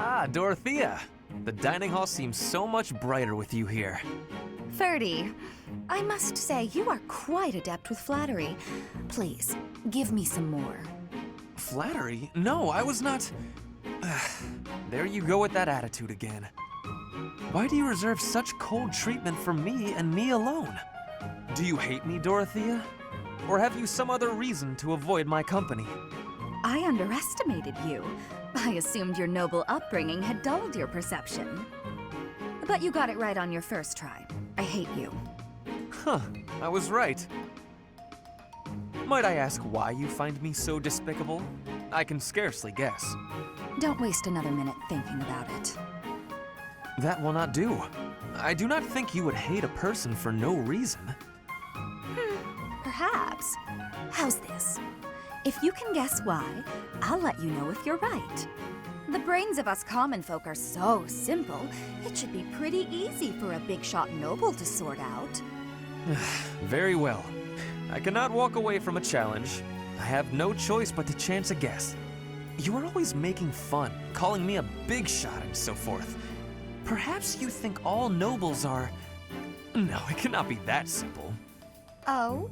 Ah, Dorothea. The dining hall seems so much brighter with you here. Ferdy, I must say you are quite adept with flattery. Please, give me some more. Flattery? No, I was not... There you go with that attitude again. Why do you reserve such cold treatment for me and me alone? Do you hate me, Dorothea? Or have you some other reason to avoid my company? I underestimated you. I assumed your noble upbringing had dulled your perception. But you got it right on your first try. I hate you. Huh, I was right. Might I ask why you find me so despicable? I can scarcely guess. Don't waste another minute thinking about it. That will not do. I do not think you would hate a person for no reason. Perhaps. How's this? If you can guess why, I'll let you know if you're right. The brains of us common folk are so simple, it should be pretty easy for a big shot noble to sort out. Very well. I cannot walk away from a challenge. I have no choice but to chance a guess. You are always making fun, calling me a big shot and so forth. Perhaps you think all nobles are... No, it cannot be that simple. Oh?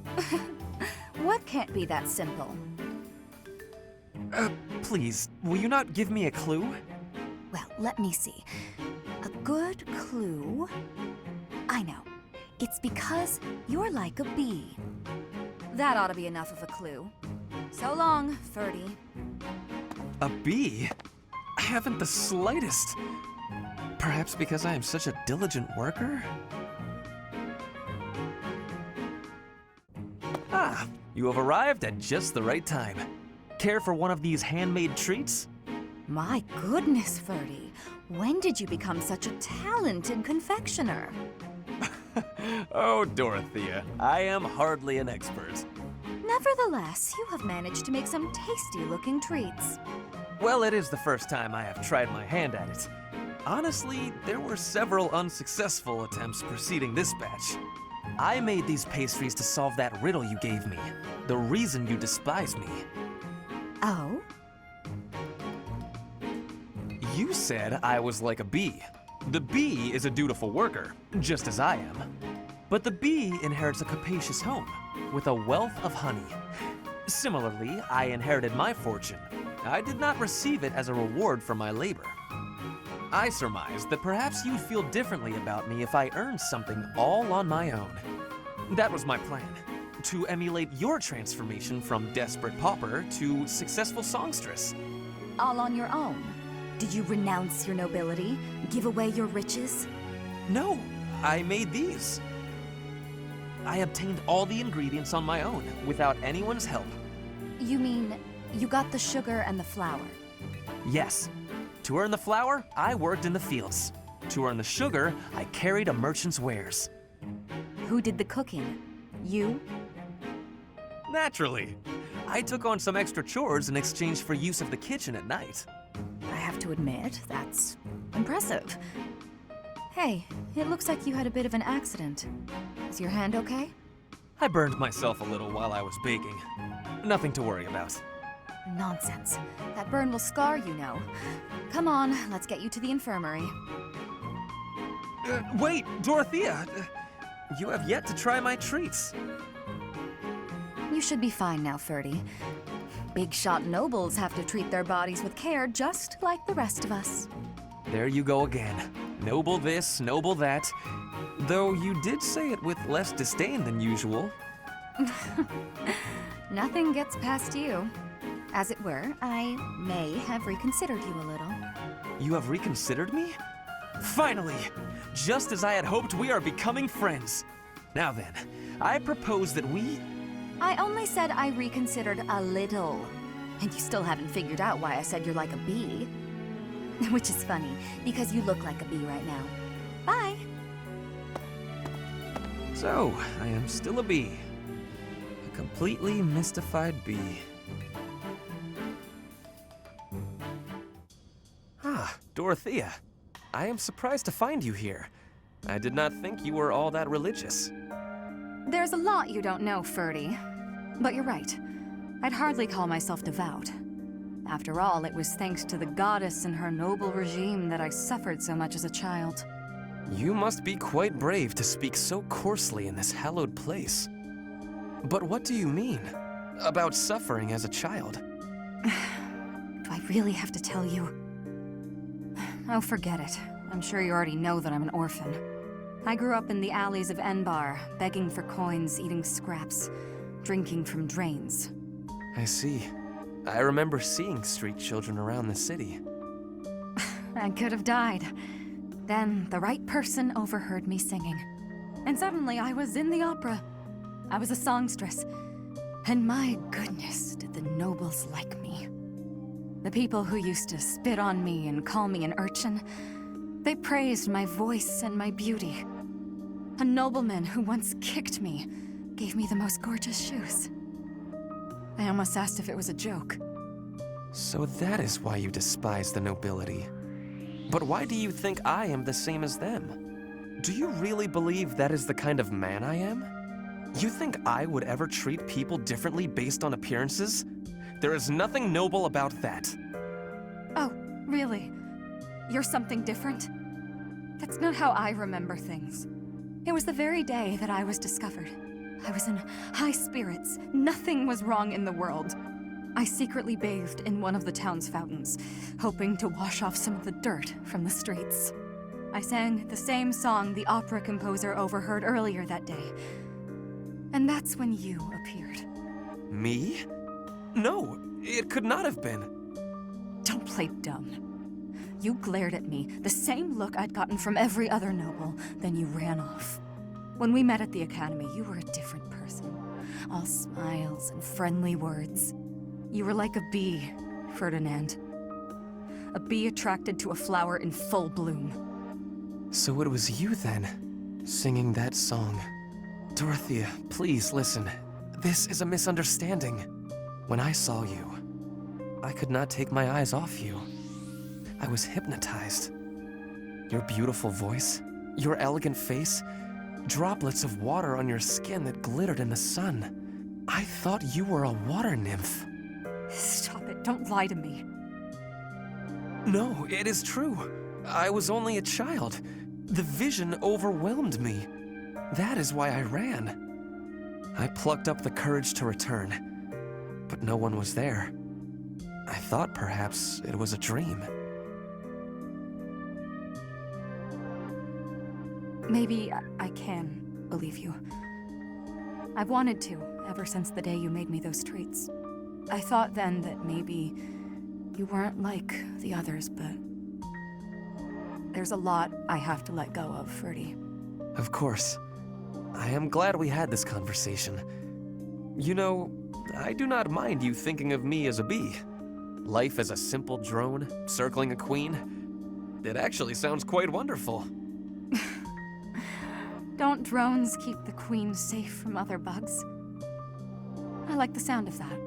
What can't be that simple? Please, will you not give me a clue? Well, let me see. A good clue? I know. It's because you're like a bee. That ought to be enough of a clue. So long, Ferdy. A bee? I haven't the slightest. Perhaps because I am such a diligent worker? Ah, you have arrived at just the right time. Care for one of these handmade treats? My goodness, Ferdy. When did you become such a talented confectioner? Oh, Dorothea, I am hardly an expert. Nevertheless, you have managed to make some tasty-looking treats. Well, it is the first time I have tried my hand at it. Honestly, there were several unsuccessful attempts preceding this batch. I made these pastries to solve that riddle you gave me, the reason you despise me. Oh? You said I was like a bee. The bee is a dutiful worker, just as I am. But the bee inherits a capacious home, with a wealth of honey. Similarly, I inherited my fortune. I did not receive it as a reward for my labor. I surmised that perhaps you'd feel differently about me if I earned something all on my own. That was my plan, to emulate your transformation from desperate pauper to successful songstress. All on your own? Did you renounce your nobility? Give away your riches? No, I made these. I obtained all the ingredients on my own, without anyone's help. You mean, you got the sugar and the flour? Yes. To earn the flour, I worked in the fields. To earn the sugar, I carried a merchant's wares. Who did the cooking? You? Naturally. I took on some extra chores in exchange for use of the kitchen at night. I have to admit, that's impressive. Hey, it looks like you had a bit of an accident. Is your hand okay? I burned myself a little while I was baking. Nothing to worry about. Nonsense. That burn will scar, you know. Come on, let's get you to the infirmary. Wait, Dorothea! You have yet to try my treats. You should be fine now, Ferdy. Big shot nobles have to treat their bodies with care just like the rest of us. There you go again. Noble this, noble that. Though you did say it with less disdain than usual. Nothing gets past you. As it were, I may have reconsidered you a little. You have reconsidered me? Finally! Just as I had hoped, we are becoming friends. Now then, I propose that we... I only said I reconsidered a little. And you still haven't figured out why I said you're like a bee. Which is funny, because you look like a bee right now. Bye! So, I am still a bee. A completely mystified bee. Ah, Dorothea. I am surprised to find you here. I did not think you were all that religious. There's a lot you don't know, Ferdy. But you're right. I'd hardly call myself devout. After all, it was thanks to the goddess and her noble regime that I suffered so much as a child. You must be quite brave to speak so coarsely in this hallowed place. But what do you mean about suffering as a child? Do I really have to tell you? Oh, forget it. I'm sure you already know that I'm an orphan. I grew up in the alleys of Enbar, begging for coins, eating scraps, drinking from drains. I see. I remember seeing street children around the city. I could have died. Then the right person overheard me singing. And suddenly I was in the opera. I was a songstress. And my goodness, did the nobles like me. The people who used to spit on me and call me an urchin, they praised my voice and my beauty. A nobleman who once kicked me gave me the most gorgeous shoes. I almost asked if it was a joke. So that is why you despise the nobility. But why do you think I am the same as them? Do you really believe that is the kind of man I am? You think I would ever treat people differently based on appearances? There is nothing noble about that. Oh, really? You're something different? That's not how I remember things. It was the very day that I was discovered. I was in high spirits. Nothing was wrong in the world. I secretly bathed in one of the town's fountains, hoping to wash off some of the dirt from the streets. I sang the same song the opera composer overheard earlier that day. And that's when you appeared. Me? No, it could not have been. Don't play dumb. You glared at me, the same look I'd gotten from every other noble, then you ran off. When we met at the academy, you were a different person. All smiles and friendly words. You were like a bee, Ferdinand. A bee attracted to a flower in full bloom. So it was you then, singing that song. Dorothea, please listen. This is a misunderstanding. When I saw you, I could not take my eyes off you. I was hypnotized. Your beautiful voice, your elegant face, droplets of water on your skin that glittered in the sun. I thought you were a water nymph. Stop it, don't lie to me. No, it is true. I was only a child. The vision overwhelmed me. That is why I ran. I plucked up the courage to return, but no one was there. I thought perhaps it was a dream. Maybe I can believe you. I've wanted to, ever since the day you made me those treats. I thought then that maybe you weren't like the others, but there's a lot I have to let go of, Ferdy. Of course. I am glad we had this conversation. You know, I do not mind you thinking of me as a bee. Life as a simple drone, circling a queen. It actually sounds quite wonderful. Don't drones keep the queen safe from other bugs? I like the sound of that.